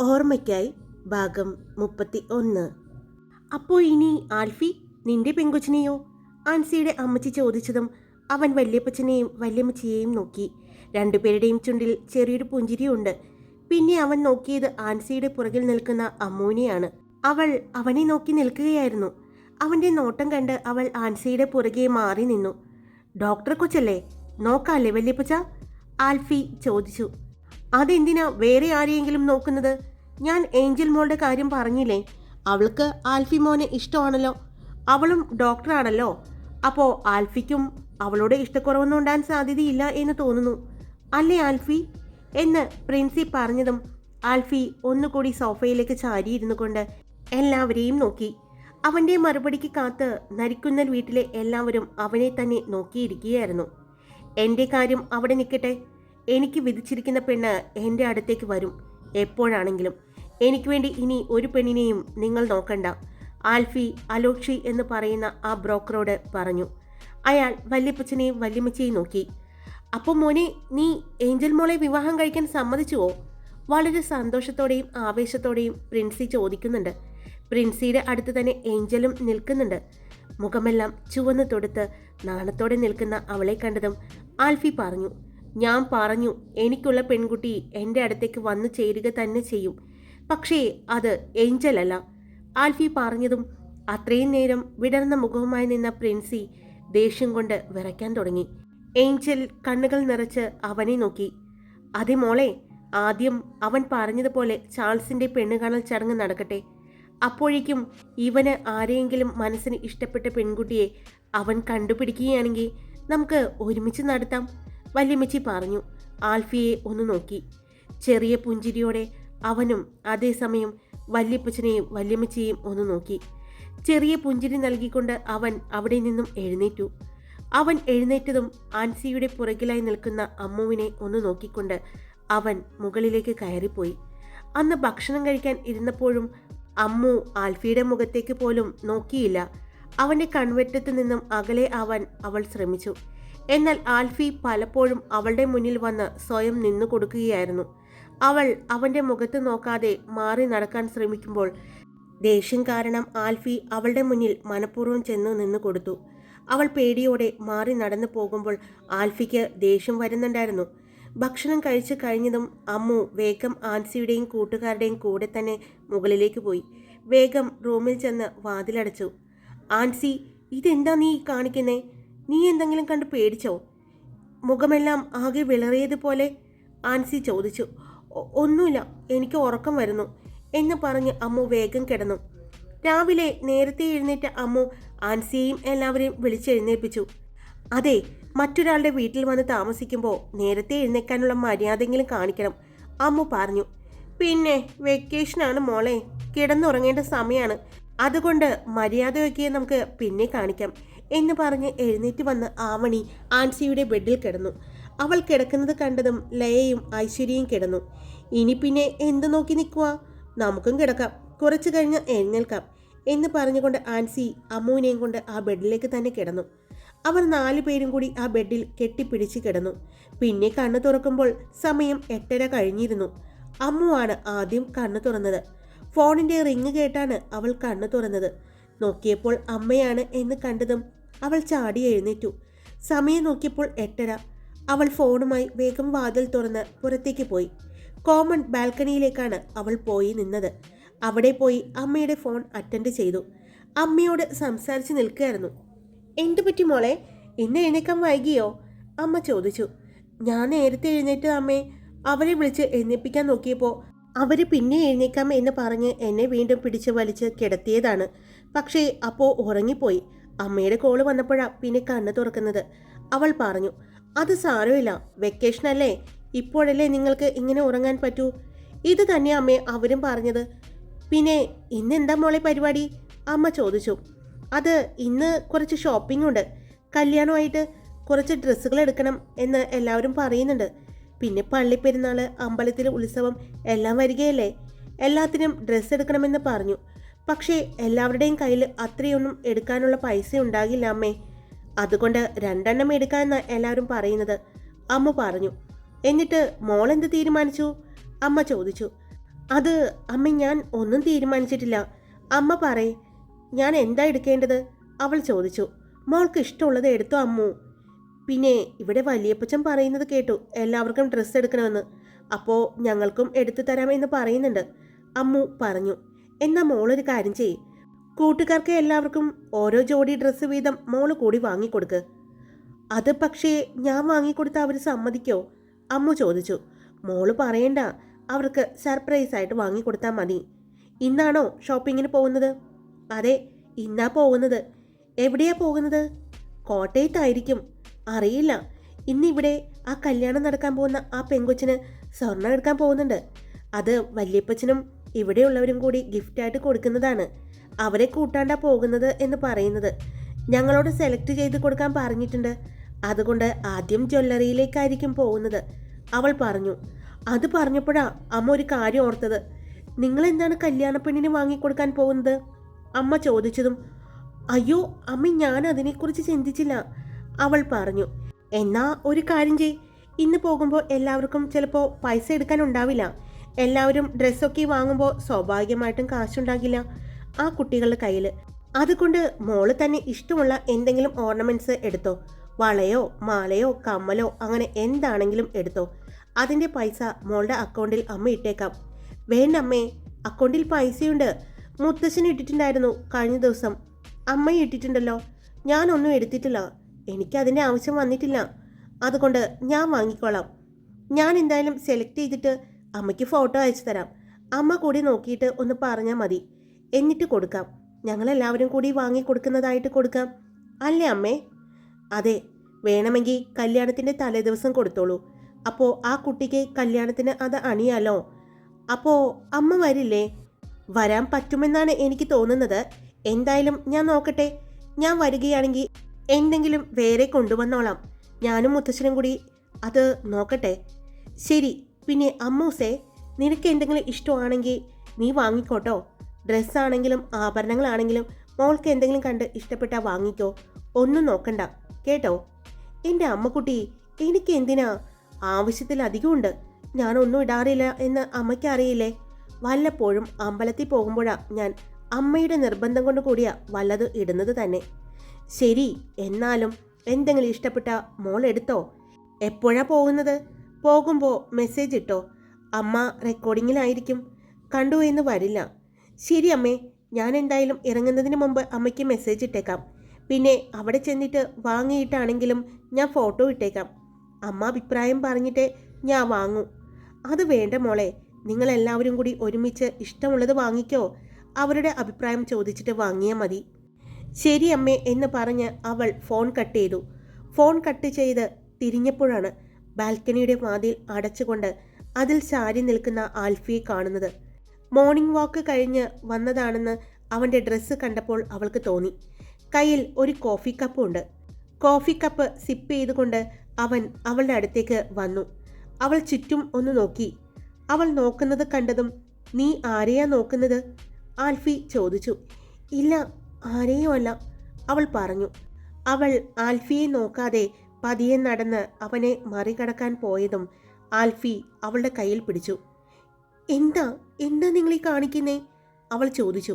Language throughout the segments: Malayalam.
ഓർമ്മയ്ക്കായി ഭാഗം 31. അപ്പോൾ ഇനി ആൽഫി നിന്റെ പെങ്കൊച്ചിനെയോ? ആൻസിയുടെ അമ്മച്ചി ചോദിച്ചതും അവൻ വല്യപ്പച്ചനെയും വല്യമ്മച്ചിയെയും നോക്കി. രണ്ടുപേരുടെയും ചുണ്ടിൽ ചെറിയൊരു പുഞ്ചിരിയുണ്ട്. പിന്നെ അവൻ നോക്കിയത് ആൻസിയുടെ പുറകിൽ നിൽക്കുന്ന അമ്മൂനെയാണ്. അവൾ അവനെ നോക്കി നിൽക്കുകയായിരുന്നു. അവൻ്റെ നോട്ടം കണ്ട് അവൾ ആൻസിയുടെ പുറകെ മാറി നിന്നു. ഡോക്ടർ കൊച്ചല്ലേ, നോക്കാല്ലേ വല്യപ്പച്ച? ആൽഫി ചോദിച്ചു. അതെന്തിനാ വേറെ ആരെയെങ്കിലും നോക്കുന്നത്? ഞാൻ ഏഞ്ചൽ മോളുടെ കാര്യം പറഞ്ഞില്ലേ, അവൾക്ക് ആൽഫി മോനെ ഇഷ്ടമാണല്ലോ, അവളും ഡോക്ടറാണല്ലോ. അപ്പോൾ ആൽഫിക്കും അവളോട് ഇഷ്ടക്കുറവൊന്നും ഉണ്ടാകാൻ സാധ്യതയില്ല എന്ന് തോന്നുന്നു, അല്ലേ ആൽഫി എന്ന് പ്രിൻസി പറഞ്ഞതും ആൽഫി ഒന്നുകൂടി സോഫയിലേക്ക് ചാരിയിരുന്നു കൊണ്ട് എല്ലാവരെയും നോക്കി. അവൻ്റെ മറുപടിക്ക് കാത്ത് നരിക്കുന്നൽ വീട്ടിലെ എല്ലാവരും അവനെ തന്നെ നോക്കിയിരിക്കുകയായിരുന്നു. എൻ്റെ കാര്യം അവിടെ നിൽക്കട്ടെ, എനിക്ക് വിധിച്ചിരിക്കുന്ന പെണ്ണ് എൻ്റെ അടുത്തേക്ക് വരും എപ്പോഴാണെങ്കിലും. എനിക്ക് വേണ്ടി ഇനി ഒരു പെണ്ണിനെയും നിങ്ങൾ നോക്കണ്ട, ആൽഫി അലോക്ഷി എന്ന് പറയുന്ന ആ ബ്രോക്കറോട് പറഞ്ഞു. അയാൾ വല്യപ്പച്ചനെയും വല്യമ്മച്ചയെയും നോക്കി. അപ്പോൾ മോനെ, നീ ഏഞ്ചൽ മോളെ വിവാഹം കഴിക്കാൻ സമ്മതിച്ചുവോ? വളരെ സന്തോഷത്തോടെയും ആവേശത്തോടെയും പ്രിൻസി ചോദിക്കുന്നുണ്ട്. പ്രിൻസിയുടെ അടുത്ത് തന്നെ ഏഞ്ചലും നിൽക്കുന്നുണ്ട്. മുഖമെല്ലാം ചുവന്ന് തൊടുത്ത് നാണത്തോടെ നിൽക്കുന്ന അവളെ കണ്ടതും ആൽഫി പറഞ്ഞു, ഞാൻ പറഞ്ഞു എനിക്കുള്ള പെൺകുട്ടി എൻ്റെ അടുത്തേക്ക് വന്നു ചേരുക തന്നെ ചെയ്യും, പക്ഷേ അത് ഏഞ്ചൽ അല്ല. ആൽഫി പറഞ്ഞതും അത്രയും നേരം വിടർന്ന മുഖവുമായി നിന്ന പ്രിൻസി ദേഷ്യം കൊണ്ട് വിറയ്ക്കാൻ തുടങ്ങി. ഏഞ്ചൽ കണ്ണുകൾ നിറച്ച് അവനെ നോക്കി. അതെ മോളെ, ആദ്യം അവൻ പറഞ്ഞതുപോലെ ചാൾസിൻ്റെ പെണ്ണുകാണൽ ചടങ്ങ് നടക്കട്ടെ. അപ്പോഴേക്കും ഇവന് ആരെയെങ്കിലും മനസ്സിന് ഇഷ്ടപ്പെട്ട പെൺകുട്ടിയെ അവൻ കണ്ടുപിടിക്കുകയാണെങ്കിൽ നമുക്ക് ഒരുമിച്ച് നടത്താം, വല്യമ്മച്ചി പറഞ്ഞു. ആൽഫിയെ ഒന്ന് നോക്കി. ചെറിയ പുഞ്ചിരിയോടെ അവനും അതേസമയം വല്യപ്പച്ചനെയും വല്യമ്മച്ചിയെയും ഒന്ന് നോക്കി. ചെറിയ പുഞ്ചിരി നൽകിക്കൊണ്ട് അവൻ അവിടെ നിന്നും എഴുന്നേറ്റു. അവൻ എഴുന്നേറ്റതും ആൻസിയുടെ പുറകിലായി നിൽക്കുന്ന അമ്മുവിനെ ഒന്ന് നോക്കിക്കൊണ്ട് അവൻ മുകളിലേക്ക് കയറിപ്പോയി. അന്ന് ഭക്ഷണം കഴിക്കാൻ ഇരുന്നപ്പോഴും അമ്മു ആൽഫിയുടെ മുഖത്തേക്ക് പോലും നോക്കിയില്ല. അവൻ്റെ കൺവെട്ടത്ത് നിന്നും അകലെ ആവാൻ അവൾ ശ്രമിച്ചു. എന്നാൽ ആൽഫി പലപ്പോഴും അവളുടെ മുന്നിൽ വന്ന് സ്വയം നിന്നു കൊടുക്കുകയായിരുന്നു. അവൾ അവൻ്റെ മുഖത്ത് നോക്കാതെ മാറി നടക്കാൻ ശ്രമിക്കുമ്പോൾ ദേഷ്യം കാരണം ആൽഫി അവളുടെ മുന്നിൽ മനഃപൂർവ്വം ചെന്ന് നിന്നു കൊടുത്തു. അവൾ പേടിയോടെ മാറി നടന്നു പോകുമ്പോൾ ആൽഫിക്ക് ദേഷ്യം വരുന്നുണ്ടായിരുന്നു. ഭക്ഷണം കഴിച്ചു കഴിഞ്ഞതും അമ്മു വേഗം ആൻസിയുടെയും കൂട്ടുകാരുടെയും കൂടെ തന്നെ മുകളിലേക്ക് പോയി. വേഗം റൂമിൽ ചെന്ന് വാതിലടച്ചു. ആൻസി, ഇതെന്താ നീ കാണിക്കുന്നേ? നീ എന്തെങ്കിലും കണ്ട് പേടിച്ചോ? മുഖമെല്ലാം ആകെ വിളറിയതുപോലെ ആൻസി ചോദിച്ചു. ഒന്നുമില്ല, എനിക്ക് ഉറക്കം വരുന്നു എന്ന് പറഞ്ഞ് അമ്മു വേഗം കിടന്നു. രാവിലെ നേരത്തെ എഴുന്നേറ്റ അമ്മു ആൻസിയെയും എല്ലാവരെയും വിളിച്ചെഴുന്നേൽപ്പിച്ചു. അതെ, മറ്റൊരാളുടെ വീട്ടിൽ വന്ന് താമസിക്കുമ്പോൾ നേരത്തെ എഴുന്നേൽക്കാനുള്ള മര്യാദയെങ്കിലും കാണിക്കണം, അമ്മു പറഞ്ഞു. പിന്നെ വെക്കേഷനാണ് മോളെ, കിടന്നുറങ്ങേണ്ട സമയമാണ്, അതുകൊണ്ട് മര്യാദയൊക്കെ നമുക്ക് പിന്നെ കാണിക്കാം എന്ന് പറഞ്ഞ് എഴുന്നേറ്റ് വന്ന് ആവണി ആൻസിയുടെ ബെഡിൽ കിടന്നു. അവൾ കിടക്കുന്നത് കണ്ടതും ലയയും ഐശ്വര്യയും കിടന്നു. ഇനി പിന്നെ എന്ത് നോക്കി നിൽക്കുക, നമുക്കും കിടക്കാം, കുറച്ച് കഴിഞ്ഞ് എഴുന്നേൽക്കാം എന്ന് പറഞ്ഞുകൊണ്ട് ആൻസി അമ്മുവിനെയും കൊണ്ട് ആ ബെഡിലേക്ക് തന്നെ കിടന്നു. അവർ 4 പേരും കൂടി ആ ബെഡിൽ കെട്ടിപ്പിടിച്ച് കിടന്നു. പിന്നെ കണ്ണു തുറക്കുമ്പോൾ സമയം 8:30 കഴിഞ്ഞിരുന്നു. അമ്മുവാണ് ആദ്യം കണ്ണു തുറന്നത്. ഫോണിൻ്റെ റിങ് കേട്ടാണ് അവൾ കണ്ണു തുറന്നത്. നോക്കിയപ്പോൾ അമ്മയാണ് എന്ന് കണ്ടതും അവൾ ചാടി എഴുന്നേറ്റു. സമയം നോക്കിയപ്പോൾ 8:30. അവൾ ഫോണുമായി വേഗം വാതിൽ തുറന്ന് പുറത്തേക്ക് പോയി. കോമൺ ബാൽക്കണിയിലേക്കാണ് അവൾ പോയി നിന്നത്. അവിടെ പോയി അമ്മയുടെ ഫോൺ അറ്റൻഡ് ചെയ്തു. അമ്മയോട് സംസാരിച്ച് നിൽക്കുകയായിരുന്നു. എന്തു പറ്റി മോളെ, ഇന്ന് എഴുന്നേക്കാൻ വൈകിയോ? അമ്മ ചോദിച്ചു. ഞാൻ നേരത്തെ എഴുന്നേറ്റ് അമ്മേ, അവരെ വിളിച്ച് എഴുന്നേൽപ്പിക്കാൻ നോക്കിയപ്പോൾ അവർ പിന്നെ എഴുന്നേക്കാം എന്ന് പറഞ്ഞ് എന്നെ വീണ്ടും പിടിച്ച് വലിച്ച് കിടത്തിയതാണ്. പക്ഷേ അപ്പോൾ ഉറങ്ങിപ്പോയി. അമ്മയുടെ കോള് വന്നപ്പോഴാണ് പിന്നെ കണ്ണ് തുറക്കുന്നത്, അവൾ പറഞ്ഞു. അത് സാരമില്ല, വെക്കേഷനല്ലേ, ഇപ്പോഴല്ലേ നിങ്ങൾക്ക് ഇങ്ങനെ ഉറങ്ങാൻ പറ്റൂ. ഇത് തന്നെ അമ്മേ അവരും പറഞ്ഞത്. പിന്നെ ഇന്നെന്താ മോളെ പരിപാടി? അമ്മ ചോദിച്ചു. അത് ഇന്ന് കുറച്ച് ഷോപ്പിംഗ് ഉണ്ട്, കല്യാണമായിട്ട് കുറച്ച് ഡ്രസ്സുകൾ എടുക്കണം എന്ന് എല്ലാവരും പറയുന്നുണ്ട്. പിന്നെ പള്ളിപ്പെരുന്നാൾ, അമ്പലത്തിൽ ഉത്സവം എല്ലാം വരികയല്ലേ, എല്ലാത്തിനും ഡ്രസ്സ് എടുക്കണമെന്ന് പറഞ്ഞു. പക്ഷേ എല്ലാവരുടെയും കയ്യിൽ അത്രയൊന്നും എടുക്കാനുള്ള പൈസ ഉണ്ടാകില്ല അമ്മേ, അതുകൊണ്ട് 2 എണ്ണം എടുക്കാമെന്നാണ് എല്ലാവരും പറയുന്നത്, അമ്മ പറഞ്ഞു. എന്നിട്ട് മോളെന്ത് തീരുമാനിച്ചു? അമ്മ ചോദിച്ചു. അത് അമ്മ ഞാൻ ഒന്നും തീരുമാനിച്ചിട്ടില്ല. അമ്മ പറയ്, ഞാൻ എന്താ എടുക്കേണ്ടത്? അവൾ ചോദിച്ചു. മോൾക്ക് ഇഷ്ടമുള്ളത് എടുത്തോ അമ്മു. പിന്നെ ഇവിടെ വലിയപ്പച്ചൻ പറയുന്നത് കേട്ടു, എല്ലാവർക്കും ഡ്രസ്സ് എടുക്കണമെന്ന്. അപ്പോൾ ഞങ്ങൾക്കും എടുത്തു തരാമെന്ന് പറയുന്നുണ്ട്, അമ്മു പറഞ്ഞു. എന്നാൽ മോളൊരു കാര്യം ചെയ്യ്, കൂട്ടുകാർക്ക് എല്ലാവർക്കും ഓരോ ജോഡി ഡ്രസ്സ് വീതം മോള് കൂടി വാങ്ങിക്കൊടുക്ക്. അത് പക്ഷേ ഞാൻ വാങ്ങിക്കൊടുത്ത അവർ സമ്മതിക്കോ? അമ്മു ചോദിച്ചു. മോള് പറയണ്ട, അവർക്ക് സർപ്രൈസ് ആയിട്ട് വാങ്ങിക്കൊടുത്താൽ മതി. ഇന്നാണോ ഷോപ്പിങ്ങിന് പോകുന്നത്? അതെ, ഇന്നാ പോകുന്നത്. എവിടെയാ പോകുന്നത്? കോട്ടയത്തായിരിക്കും. അറിയില്ല. ഇന്നിവിടെ ആ കല്യാണം നടക്കാൻ പോകുന്ന ആ പെങ്കൊച്ചിന് സ്വർണ്ണം എടുക്കാൻ പോകുന്നുണ്ട്. അത് വല്യപ്പച്ചനും ഇവിടെയുള്ളവരും കൂടി ഗിഫ്റ്റായിട്ട് കൊടുക്കുന്നതാണ്. അവരെ കൂട്ടാണ്ടാ പോകുന്നത് എന്ന് പറയുന്നത്. ഞങ്ങളോട് സെലക്ട് ചെയ്ത് കൊടുക്കാൻ പറഞ്ഞിട്ടുണ്ട്. അതുകൊണ്ട് ആദ്യം ജ്വല്ലറിയിലേക്കായിരിക്കും പോകുന്നത്, അവൾ പറഞ്ഞു. അത് പറഞ്ഞപ്പോഴാ അമ്മ ഒരു കാര്യം ഓർത്തത്. നിങ്ങളെന്താണ് കല്യാണ പെണ്ണിന് വാങ്ങിക്കൊടുക്കാൻ പോകുന്നത്? അമ്മ ചോദിച്ചതും അയ്യോ അമ്മ, ഞാൻ അതിനെക്കുറിച്ച് ചിന്തിച്ചില്ല, അവൾ പറഞ്ഞു. എന്നാ ഒരു കാര്യം ചെയ്, ഇന്ന് പോകുമ്പോൾ എല്ലാവർക്കും ചിലപ്പോൾ പൈസ എടുക്കാനുണ്ടാവില്ല. എല്ലാവരും ഡ്രസ്സൊക്കെ വാങ്ങുമ്പോൾ സ്വാഭാവികമായിട്ടും കാശുണ്ടാകില്ല ആ കുട്ടികളുടെ കയ്യിൽ. അതുകൊണ്ട് മോള് തന്നെ ഇഷ്ടമുള്ള എന്തെങ്കിലും ഓർണമെൻറ്റ്സ് എടുത്തോ. വളയോ മാലയോ കമ്മലോ അങ്ങനെ എന്താണെങ്കിലും എടുത്തോ. അതിൻ്റെ പൈസ മോളുടെ അക്കൗണ്ടിൽ അമ്മ ഇട്ടേക്കാം. വേണ്ട അമ്മേ, അക്കൗണ്ടിൽ പൈസയുണ്ട്. മുത്തശ്ശന് ഇട്ടിട്ടുണ്ടായിരുന്നു കഴിഞ്ഞ ദിവസം. അമ്മ ഇട്ടിട്ടുണ്ടല്ലോ. ഞാനൊന്നും എടുത്തിട്ടില്ല, എനിക്കതിൻ്റെ ആവശ്യം വന്നിട്ടില്ല. അതുകൊണ്ട് ഞാൻ വാങ്ങിക്കോളാം. ഞാൻ എന്തായാലും സെലക്ട് ചെയ്തിട്ട് അമ്മയ്ക്ക് ഫോട്ടോ അയച്ചു തരാം. അമ്മ കൂടി നോക്കിയിട്ട് ഒന്ന് പറഞ്ഞാൽ മതി, എന്നിട്ട് കൊടുക്കാം. ഞങ്ങളെല്ലാവരും കൂടി വാങ്ങിക്കൊടുക്കുന്നതായിട്ട് കൊടുക്കാം, അല്ലേ അമ്മേ? അതെ, വേണമെങ്കിൽ കല്യാണത്തിൻ്റെ തലേദിവസം കൊടുത്തോളൂ. അപ്പോൾ ആ കുട്ടിക്ക് കല്യാണത്തിന് അത് അണിയാലോ. അപ്പോൾ അമ്മ വരില്ലേ? വരാൻ പറ്റുമെന്നാണ് എനിക്ക് തോന്നുന്നത്. എന്തായാലും ഞാൻ നോക്കട്ടെ. ഞാൻ വരികയാണെങ്കിൽ എന്തെങ്കിലും വേറെ കൊണ്ടുവന്നോളാം. ഞാനും മുത്തശ്ശനും കൂടി അത് നോക്കട്ടെ. ശരി. പിന്നെ അമ്മൂസേ, നിനക്ക് എന്തെങ്കിലും ഇഷ്ടമാണെങ്കിൽ നീ വാങ്ങിക്കോട്ടോ. ഡ്രസ്സാണെങ്കിലും ആഭരണങ്ങളാണെങ്കിലും മോൾക്ക് എന്തെങ്കിലും കണ്ട് ഇഷ്ടപ്പെട്ടാൽ വാങ്ങിക്കോ. ഒന്നും നോക്കണ്ട കേട്ടോ. എൻ്റെ അമ്മക്കുട്ടി, എനിക്ക് എന്തിനാ? ആവശ്യത്തിലധികമുണ്ട്. ഞാനൊന്നും ഇടാറില്ല എന്ന് അമ്മയ്ക്ക് അറിയില്ലേ? വല്ലപ്പോഴും അമ്പലത്തിൽ പോകുമ്പോഴാണ് ഞാൻ അമ്മയുടെ നിർബന്ധം കൊണ്ട് കൂടിയാ വല്ലത് ഇടുന്നത് തന്നെ. ശരി, എന്നാലും എന്തെങ്കിലും ഇഷ്ടപ്പെട്ട മോൾ എടുത്തോ. എപ്പോഴാ പോകുന്നത്? പോകുമ്പോൾ മെസ്സേജ് ഇട്ടോ. അമ്മ റെക്കോർഡിങ്ങിലായിരിക്കും, കണ്ടു എന്ന് വരില്ല. ശരി അമ്മേ, ഞാൻ എന്തായാലും ഇറങ്ങുന്നതിന് മുമ്പ് അമ്മയ്ക്ക് മെസ്സേജ് ഇട്ടേക്കാം. പിന്നെ അവിടെ ചെന്നിട്ട് വാങ്ങിയിട്ടാണെങ്കിലും ഞാൻ ഫോട്ടോ ഇട്ടേക്കാം. അമ്മ അഭിപ്രായം പറഞ്ഞിട്ട് ഞാൻ വാങ്ങൂ. അത് വേണ്ട മോളെ, നിങ്ങളെല്ലാവരും കൂടി ഒരുമിച്ച് ഇഷ്ടമുള്ളത് വാങ്ങിക്കോ. അവരുടെ അഭിപ്രായം ചോദിച്ചിട്ട് വാങ്ങിയാൽ മതി. ശരി അമ്മേ എന്ന് പറഞ്ഞ് അവൾ ഫോൺ കട്ട് ചെയ്തു. ഫോൺ കട്ട് ചെയ്ത് തിരിഞ്ഞപ്പോഴാണ് ബാൽക്കണിയുടെ വാതിൽ അടച്ചുകൊണ്ട് അതിൽ ചാരി നിൽക്കുന്ന ആൽഫിയെ കാണുന്നത്. മോർണിംഗ് വാക്ക് കഴിഞ്ഞ് വന്നതാണെന്ന് അവൻ്റെ ഡ്രസ്സ് കണ്ടപ്പോൾ അവൾക്ക് തോന്നി. കയ്യിൽ ഒരു കോഫി കപ്പ് ഉണ്ട്. കോഫി കപ്പ് സിപ്പ് ചെയ്തുകൊണ്ട് അവൻ അവളുടെ അടുത്തേക്ക് വന്നു. അവൾ ചുറ്റും ഒന്ന് നോക്കി. അവൾ നോക്കുന്നത് കണ്ടതും നീ ആരെയാ നോക്കുന്നത്? ആൽഫി ചോദിച്ചു. ഇല്ല, ആരെയും അല്ല, അവൾ പറഞ്ഞു. അവൾ ആൽഫിയെ നോക്കാതെ പതിയെ നടന്ന് അവനെ മറികടക്കാൻ പോയതും ആൽഫി അവളുടെ കയ്യിൽ പിടിച്ചു. എന്താ എന്താ നിങ്ങൾ ഈ കാണിക്കുന്നേ? അവൾ ചോദിച്ചു.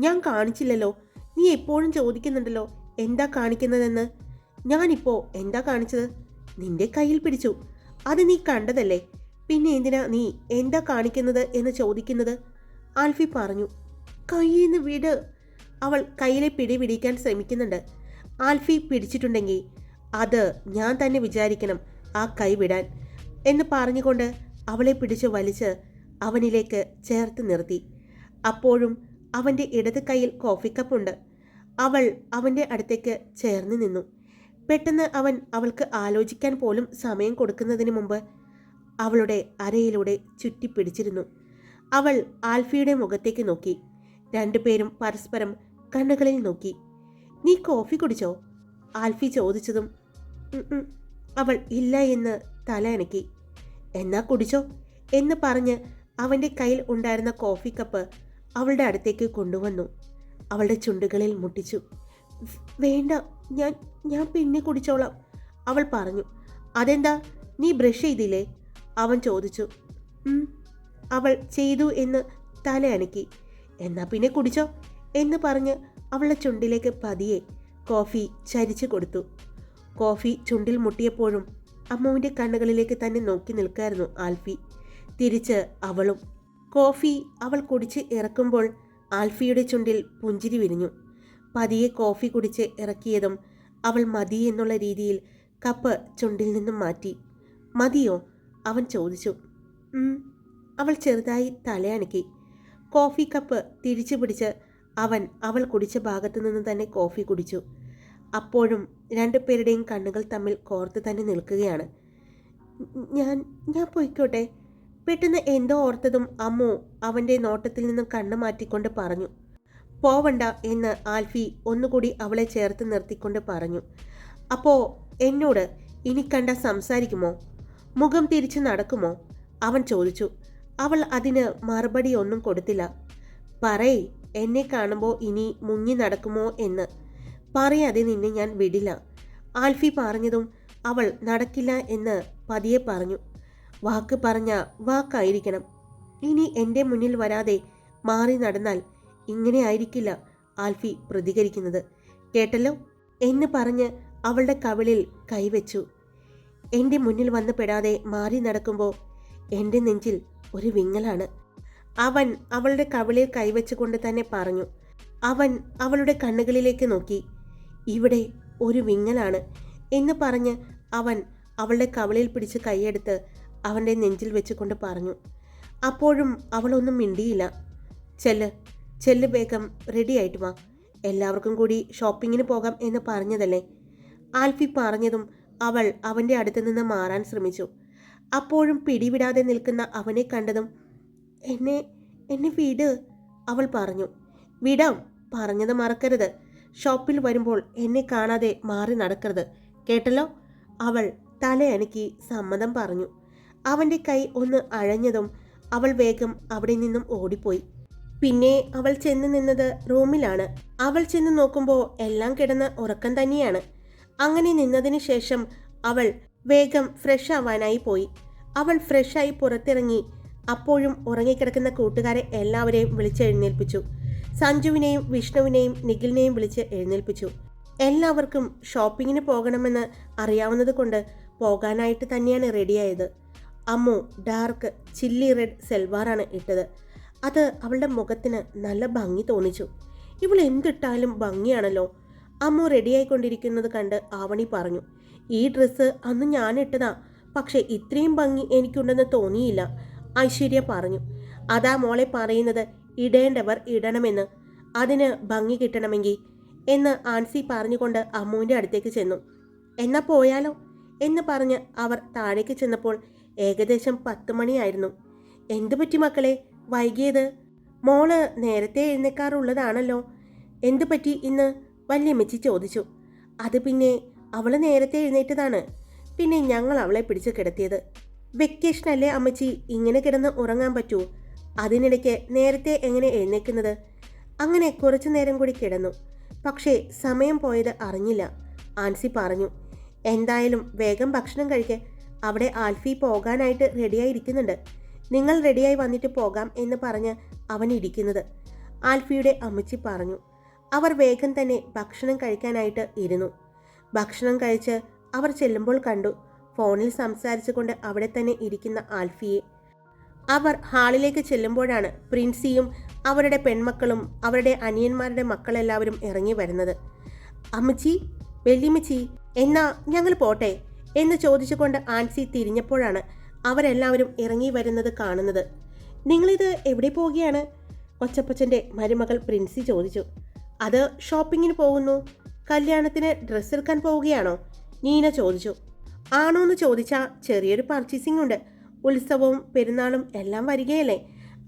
ഞാൻ കാണിച്ചില്ലല്ലോ. നീ എപ്പോഴും ചോദിക്കുന്നുണ്ടല്ലോ എന്താ കാണിക്കുന്നതെന്ന്. ഞാനിപ്പോൾ എന്താ കാണിച്ചത്? നിന്റെ കയ്യിൽ പിടിച്ചു. അത് നീ കണ്ടതല്ലേ. പിന്നെ എന്തിനാ നീ എന്താ കാണിക്കുന്നത് എന്ന് ചോദിക്കുന്നത്? ആൽഫി പറഞ്ഞു. കയ്യിന്ന് വിട്. അവൾ കയ്യിലെ പിടി പിടിക്കാൻ ശ്രമിക്കുന്നുണ്ട്. ആൽഫി പിടിച്ചിട്ടുണ്ടെങ്കിൽ അത് ഞാൻ തന്നെ വിചാരിക്കണം ആ കൈ വിടാൻ എന്ന് പറഞ്ഞുകൊണ്ട് അവളെ പിടിച്ച് വലിച്ച് അവനിലേക്ക് ചേർത്ത് നിർത്തി. അപ്പോഴും അവൻ്റെ ഇടത് കൈയിൽ കോഫി കപ്പുണ്ട്. അവൾ അവൻ്റെ അടുത്തേക്ക് ചേർന്ന് നിന്നു. പെട്ടെന്ന് അവൻ അവൾക്ക് ആലോചിക്കാൻ പോലും സമയം കൊടുക്കുന്നതിന് മുമ്പ് അവളുടെ അരയിലൂടെ ചുറ്റിപ്പിടിച്ചിരുന്നു. അവൾ ആൽഫിയുടെ മുഖത്തേക്ക് നോക്കി. രണ്ടുപേരും പരസ്പരം കണ്ണുകളിൽ നോക്കി. നീ കോഫി കുടിച്ചോ? ആൽഫി ചോദിച്ചതും അവൾ ഇല്ല എന്ന് തല അനക്കി. എന്നാ കുടിച്ചോ എന്ന് പറഞ്ഞ് അവൻ്റെ കയ്യിൽ ഉണ്ടായിരുന്ന കോഫി കപ്പ് അവളുടെ അടുത്തേക്ക് കൊണ്ടുവന്നു. അവളുടെ ചുണ്ടുകളിൽ മുട്ടിച്ചു. വേണ്ട, ഞാൻ പിന്നെ കുടിച്ചോളാം, അവൾ പറഞ്ഞു. അതെന്താ, നീ ബ്രഷ് ചെയ്തില്ലേ? അവൻ ചോദിച്ചു. അവൾ ചെയ്തു എന്ന് തല അനക്കി. എന്നാ പിന്നെ കുടിച്ചോ എന്ന് പറഞ്ഞ് അവളുടെ ചുണ്ടിലേക്ക് പതിയെ കോഫി ചരിച്ചു കൊടുത്തു. കോഫി ചുണ്ടിൽ മുട്ടിയപ്പോഴും അമ്മുവിൻ്റെ കണ്ണുകളിലേക്ക് തന്നെ നോക്കി നിൽക്കായിരുന്നു ആൽഫി. തിരിച്ച് അവളും. കോഫി അവൾ കുടിച്ച് ഇറക്കുമ്പോൾ ആൽഫിയുടെ ചുണ്ടിൽ പുഞ്ചിരി വിരിഞ്ഞു. പതിയെ കോഫി കുടിച്ച് ഇറക്കിയതും അവൾ മതി എന്നുള്ള രീതിയിൽ കപ്പ് ചുണ്ടിൽ നിന്നും മാറ്റി. മതിയോ? അവൻ ചോദിച്ചു. അവൾ ചെറുതായി തലയണക്കി. കോഫി കപ്പ് തിരിച്ചു പിടിച്ച് അവൾ കുടിച്ച ഭാഗത്തു നിന്ന് തന്നെ കോഫി കുടിച്ചു. അപ്പോഴും രണ്ടുപേരുടെയും കണ്ണുകൾ തമ്മിൽ കോർത്ത് തന്നെ നിൽക്കുകയാണ്. ഞാൻ പോയിക്കോട്ടെ. പെട്ടെന്ന് എന്തോ ഓർത്തതും അമ്മു അവൻ്റെ നോട്ടത്തിൽ നിന്നും കണ്ണ് മാറ്റിക്കൊണ്ട് പറഞ്ഞു. പോവണ്ട എന്ന് ആൽഫി ഒന്നുകൂടി അവളെ ചേർത്ത് നിർത്തിക്കൊണ്ട് പറഞ്ഞു. അപ്പോൾ എന്നോട് ഇനി കണ്ട സംസാരിക്കുമോ? മുഖം തിരിച്ച് നടക്കുമോ? അവൻ ചോദിച്ചു. അവൾ അതിന് മറുപടി ഒന്നും കൊടുത്തില്ല. പറയ്, എന്നെ കാണുമ്പോൾ ഇനി മുങ്ങി നടക്കുമോ എന്ന്. പറയാതെ നിന്നെ ഞാൻ വിടില്ല. ആൽഫി പറഞ്ഞതും അവൾ നടക്കില്ല എന്ന് പതിയെ പറഞ്ഞു. വാക്ക് പറഞ്ഞ വാക്കായിരിക്കണം. ഇനി എൻ്റെ മുന്നിൽ വരാതെ മാറി നടന്നാൽ ഇങ്ങനെ ആയിരിക്കില്ല ആൽഫി പ്രതികരിക്കുന്നത്. കേട്ടല്ലോ എന്ന് പറഞ്ഞ് അവളുടെ കവിളിൽ കൈവച്ചു. എൻ്റെ മുന്നിൽ വന്ന് പെടാതെ മാറി നടക്കുമ്പോൾ എൻ്റെ നെഞ്ചിൽ ഒരു വിങ്ങലാണ്. അവൻ അവളുടെ കവിളിൽ കൈവച്ചുകൊണ്ട് തന്നെ പറഞ്ഞു. അവൻ അവളുടെ കണ്ണുകളിലേക്ക് നോക്കി. ഇവിടെ ഒരു വിങ്ങലാണ് എന്ന് പറഞ്ഞ് അവൻ അവളുടെ കവിളിൽ പിടിച്ച് കൈയെടുത്ത് അവൻ്റെ നെഞ്ചിൽ വെച്ചുകൊണ്ട് പറഞ്ഞു. അപ്പോഴും അവളൊന്നും മിണ്ടിയില്ല. ചെല്ല് വേഗം റെഡി ആയിട്ട് വാ. എല്ലാവർക്കും കൂടി ഷോപ്പിങ്ങിന് പോകാം എന്ന് പറഞ്ഞതല്ലേ? ആൽഫി പറഞ്ഞതും അവൾ അവൻ്റെ അടുത്ത് നിന്ന് മാറാൻ ശ്രമിച്ചു. അപ്പോഴും പിടിവിടാതെ നിൽക്കുന്ന അവനെ കണ്ടതും എന്നെ വിട്, അവൾ പറഞ്ഞു. വിടാം, പറഞ്ഞത് മറക്കരുത്. ഷോപ്പിൽ വരുമ്പോൾ എന്നെ കാണാതെ മാറി നടക്കരുത്, കേട്ടല്ലോ? അവൾ തലയണക്കി സമ്മതം പറഞ്ഞു. അവൻ്റെ കൈ ഒന്ന് അഴഞ്ഞതും അവൾ വേഗം അവിടെ നിന്നും ഓടിപ്പോയി. പിന്നെ അവൾ ചെന്ന് നിന്നത് റൂമിലാണ്. അവൾ ചെന്ന് നോക്കുമ്പോൾ എല്ലാം കിടന്ന് ഉറക്കം തന്നെയാണ്. അങ്ങനെ നിന്നതിന് ശേഷം അവൾ വേഗം ഫ്രഷ് ആവാനായി പോയി. അവൾ ഫ്രഷായി പുറത്തിറങ്ങി. അപ്പോഴും ഉറങ്ങിക്കിടക്കുന്ന കൂട്ടുകാരെ എല്ലാവരെയും വിളിച്ചെഴുന്നേൽപ്പിച്ചു. സഞ്ജുവിനെയും വിഷ്ണുവിനെയും നിഖിലിനെയും വിളിച്ച് എഴുന്നേൽപ്പിച്ചു. എല്ലാവർക്കും ഷോപ്പിങ്ങിന് പോകണമെന്ന് അറിയാവുന്നത് കൊണ്ട് പോകാനായിട്ട് തന്നെയാണ് റെഡിയായത്. അമ്മു ഡാർക്ക് ചില്ലി റെഡ് സെൽവാറാണ് ഇട്ടത്. അത് അവളുടെ മുഖത്തിന് നല്ല ഭംഗി തോന്നിച്ചു. ഇവൾ എന്തിട്ടാലും ഭംഗിയാണല്ലോ. അമ്മു റെഡിയായിക്കൊണ്ടിരിക്കുന്നത് കണ്ട് ആവണി പറഞ്ഞു. ഈ ഡ്രസ്സ് അന്ന് ഞാൻ ഇട്ടതാ, പക്ഷേ ഇത്രയും ഭംഗി എനിക്കുണ്ടെന്ന് തോന്നിയില്ല, ഐശ്വര്യ പറഞ്ഞു. അതാ മോളെ പറയുന്നത്, ഇടേണ്ടവർ ഇടണമെന്ന്, അതിന് ഭംഗി കിട്ടണമെങ്കിൽ എന്ന് ആൻസി പറഞ്ഞുകൊണ്ട് അമ്മുവിൻ്റെ അടുത്തേക്ക് ചെന്നു. എന്നാ പോയാലോ എന്ന് പറഞ്ഞ് അവർ താഴേക്ക് ചെന്നപ്പോൾ ഏകദേശം 10 മണിയായിരുന്നു. എന്തു പറ്റി മക്കളെ വൈകിയത്? മോള് നേരത്തെ എഴുന്നേക്കാറുള്ളതാണല്ലോ, എന്തു പറ്റി ഇന്ന്? വല്യമ്മച്ചി ചോദിച്ചു. അത് പിന്നെ അവൾ നേരത്തെ എഴുന്നേറ്റതാണ്, പിന്നെ ഞങ്ങൾ അവളെ പിടിച്ച് കിടത്തിയത്. വെക്കേഷനല്ലേ അമ്മച്ചി, ഇങ്ങനെ കിടന്ന് ഉറങ്ങാൻ പറ്റൂ? അതിനിടയ്ക്ക് നേരത്തെ എങ്ങനെ എഴുന്നേക്കുന്നത്? അങ്ങനെ കുറച്ചു നേരം കൂടി കിടന്നു. പക്ഷേ സമയം പോയത് അറിഞ്ഞില്ല, ആൻസി പറഞ്ഞു. എന്തായാലും വേഗം ഭക്ഷണം കഴിക്ക്, അവിടെ ആൽഫി പോകാനായിട്ട് റെഡിയായിരിക്കുന്നുണ്ട്. നിങ്ങൾ റെഡിയായി വന്നിട്ട് പോകാം എന്ന് പറഞ്ഞ് അവൻ ഇരിക്കുന്നത്, ആൽഫിയുടെ അമ്മച്ചി പറഞ്ഞു. അവർ വേഗം തന്നെ ഭക്ഷണം കഴിക്കാനായിട്ട് ഇരുന്നു. ഭക്ഷണം കഴിച്ച് അവർ ചെല്ലുമ്പോൾ കണ്ടു ഫോണിൽ സംസാരിച്ചുകൊണ്ട് അവിടെ തന്നെ ഇരിക്കുന്ന ആൽഫിയെ. അവർ ഹാളിലേക്ക് ചെല്ലുമ്പോഴാണ് പ്രിൻസിയും അവരുടെ പെൺമക്കളും അവരുടെ അനിയന്മാരുടെ മക്കളെല്ലാവരും ഇറങ്ങി വരുന്നത്. അമ്മച്ചി, വല്യമ്മച്ചി, എന്നാ ഞങ്ങൾ പോട്ടെ എന്ന് ചോദിച്ചുകൊണ്ട് ആൻസി തിരിഞ്ഞപ്പോഴാണ് അവരെല്ലാവരും ഇറങ്ങി വരുന്നത് കാണുന്നത്. നിങ്ങളിത് എവിടെ പോവുകയാണ്? കൊച്ചപ്പച്ചൻ്റെ മരുമകൾ പ്രിൻസി ചോദിച്ചു. അത് ഷോപ്പിങ്ങിന് പോകുന്നു. കല്യാണത്തിന് ഡ്രസ്സ് എടുക്കാൻ പോവുകയാണോ? നീന ചോദിച്ചു. ആണോന്ന് ചോദിച്ചാൽ ചെറിയൊരു പർച്ചേസിംഗ് ഉണ്ട്. ഉത്സവവും പെരുന്നാളും എല്ലാം വരികയല്ലേ,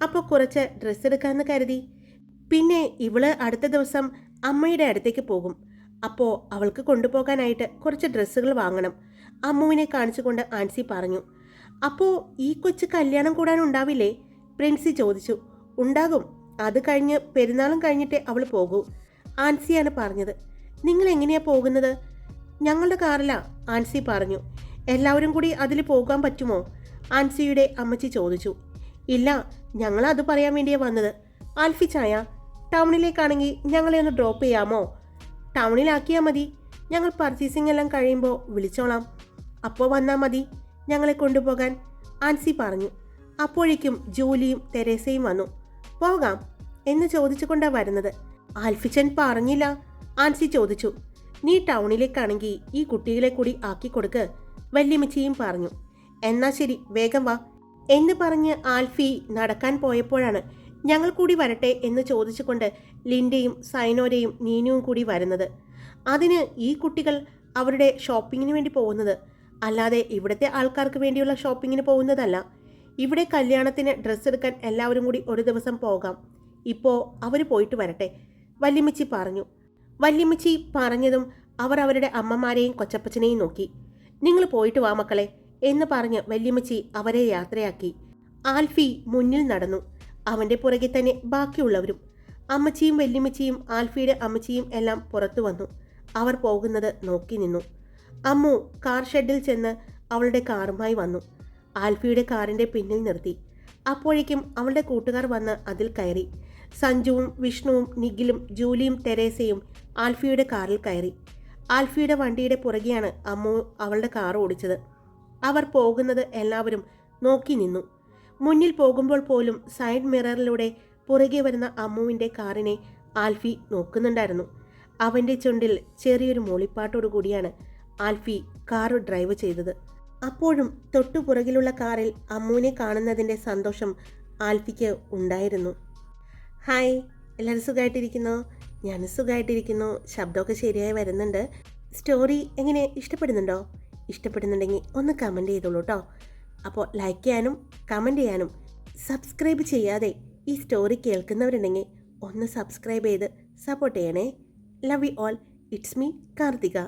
അപ്പോൾ കുറച്ച് ഡ്രസ്സ് എടുക്കാമെന്ന് കരുതി. പിന്നെ ഇവള് അടുത്ത ദിവസം അമ്മയുടെ അടുത്തേക്ക് പോകും, അപ്പോൾ അവൾക്ക് കൊണ്ടുപോകാനായിട്ട് കുറച്ച് ഡ്രസ്സുകൾ വാങ്ങണം, അമ്മുവിനെ കാണിച്ചുകൊണ്ട് ആൻസി പറഞ്ഞു. അപ്പോൾ ഈ കൊച്ചു കല്യാണം കൂടാനുണ്ടാവില്ലേ? പ്രിൻസി ചോദിച്ചു. ഉണ്ടാകും, അത് കഴിഞ്ഞ് പെരുന്നാളും കഴിഞ്ഞിട്ടേ അവൾ പോകൂ, ആൻസിയാണ് പറഞ്ഞത്. നിങ്ങൾ എങ്ങനെയാണ് പോകുന്നത്? ഞങ്ങളുടെ കാറിലാ, ആൻസി പറഞ്ഞു. എല്ലാവരും കൂടി അതിൽ പോകാൻ പറ്റുമോ? ആൻസിയുടെ അമ്മച്ചി ചോദിച്ചു. ഇല്ല, ഞങ്ങളത് പറയാൻ വേണ്ടിയാ വന്നത്. ആൽഫി ചായ, ടൗണിലേക്കാണെങ്കിൽ ഞങ്ങളെ ഒന്ന് ഡ്രോപ്പ് ചെയ്യാമോ? ടൗണിലാക്കിയാൽ മതി. ഞങ്ങൾ പർച്ചേസിംഗ് എല്ലാം കഴിയുമ്പോൾ വിളിച്ചോളാം. അപ്പോൾ വന്നാൽ മതി ഞങ്ങളെ കൊണ്ടുപോകാൻ, ആൻസി പറഞ്ഞു. അപ്പോഴേക്കും ജൂലിയും തെരേസയും വന്നു. പോകാം എന്ന് ചോദിച്ചുകൊണ്ടാണ് വരുന്നത്. ആൽഫിച്ചൻ പറഞ്ഞില്ല, ആൻസി ചോദിച്ചു. നീ ടൗണിലേക്കാണെങ്കിൽ ഈ കുട്ടികളെ കൂടി ആക്കിക്കൊടുക്ക്, വല്യമ്മച്ചിയും പറഞ്ഞു. എന്നാ ശരി, വേഗം വാ എന്ന് പറഞ്ഞ് ആൽഫി നടക്കാൻ പോയപ്പോഴാണ് ഞങ്ങൾ കൂടി വരട്ടെ എന്ന് ചോദിച്ചുകൊണ്ട് ലിൻഡയും സൈനോരയും നീനുവും കൂടി വരുന്നത്. അതിന് ഈ കുട്ടികൾ അവരുടെ ഷോപ്പിങ്ങിന് വേണ്ടി പോകുന്നത്, അല്ലാതെ ഇവിടുത്തെ ആൾക്കാർക്ക് വേണ്ടിയുള്ള ഷോപ്പിങ്ങിന് പോകുന്നതല്ല. ഇവിടെ കല്യാണത്തിന് ഡ്രസ്സ് എടുക്കാൻ എല്ലാവരും കൂടി ഒരു ദിവസം പോകാം. ഇപ്പോൾ അവർ പോയിട്ട് വരട്ടെ, വല്യമ്മച്ചി പറഞ്ഞു. വല്യമ്മച്ചി പറഞ്ഞതും അവർ അവരുടെ അമ്മമാരെയും കൊച്ചപ്പച്ചനെയും നോക്കി. നിങ്ങൾ പോയിട്ട് വാ മക്കളെ എന്ന് പറഞ്ഞ് വല്യമ്മച്ചി അവരെ യാത്രയാക്കി. ആൽഫി മുന്നിൽ നടന്നു, അവൻ്റെ പുറകെ തന്നെ ബാക്കിയുള്ളവരും. അമ്മച്ചിയും വല്യമ്മച്ചിയും ആൽഫിയുടെ അമ്മച്ചിയും എല്ലാം പുറത്തു വന്നു. അവർ പോകുന്നത് നോക്കി നിന്നു. അമ്മു കാർ ഷെഡിൽ ചെന്ന് അവളുടെ കാറുമായി വന്നു. ആൽഫിയുടെ കാറിൻ്റെ പിന്നിൽ നിർത്തി. അപ്പോഴേക്കും അവളുടെ കൂട്ടുകാർ വന്ന് അതിൽ കയറി. സഞ്ജുവും വിഷ്ണുവും നിഖിലും ജൂലിയും തെരേസയും ആൽഫിയുടെ കാറിൽ കയറി. ആൽഫിയുടെ വണ്ടിയുടെ പുറകെയാണ് അമ്മു അവളുടെ കാർ ഓടിച്ചത്. അവർ പോകുന്നത് എല്ലാവരും നോക്കി നിന്നു. മുന്നിൽ പോകുമ്പോൾ പോലും സൈഡ് മിററിലൂടെ പുറകെ വരുന്ന അമ്മുവിൻ്റെ കാറിനെ ആൽഫി നോക്കുന്നുണ്ടായിരുന്നു. അവൻ്റെ ചുണ്ടിൽ ചെറിയൊരു മൂളിപ്പാട്ടോടു കൂടിയാണ് ആൽഫി കാർ ഡ്രൈവ് ചെയ്തത്. അപ്പോഴും തൊട്ടുപുറകിലുള്ള കാറിൽ അമ്മുവിനെ കാണുന്നതിൻ്റെ സന്തോഷം ആൽഫിക്ക് ഉണ്ടായിരുന്നു. ഹായ്, എല്ലാവരും സുഖമായിട്ടിരിക്കുന്നോ? ഞാൻ സുഖമായിട്ടിരിക്കുന്നു. ശബ്ദമൊക്കെ ശരിയായി വരുന്നുണ്ട്. സ്റ്റോറി എങ്ങനെ ഇഷ്ടപ്പെടുന്നുണ്ടോ? ഇഷ്ടപ്പെടുന്നുണ്ടെങ്കിൽ ഒന്ന് കമൻറ്റ് ചെയ്തോളൂ കേട്ടോ. അപ്പോൾ ലൈക്ക് ചെയ്യാനും കമൻറ്റ് ചെയ്യാനും സബ്സ്ക്രൈബ് ചെയ്യാതെ ഈ സ്റ്റോറി കേൾക്കുന്നവരുണ്ടെങ്കിൽ ഒന്ന് സബ്സ്ക്രൈബ് ചെയ്ത് സപ്പോർട്ട് ചെയ്യണേ. Love you all. It's me Karthika.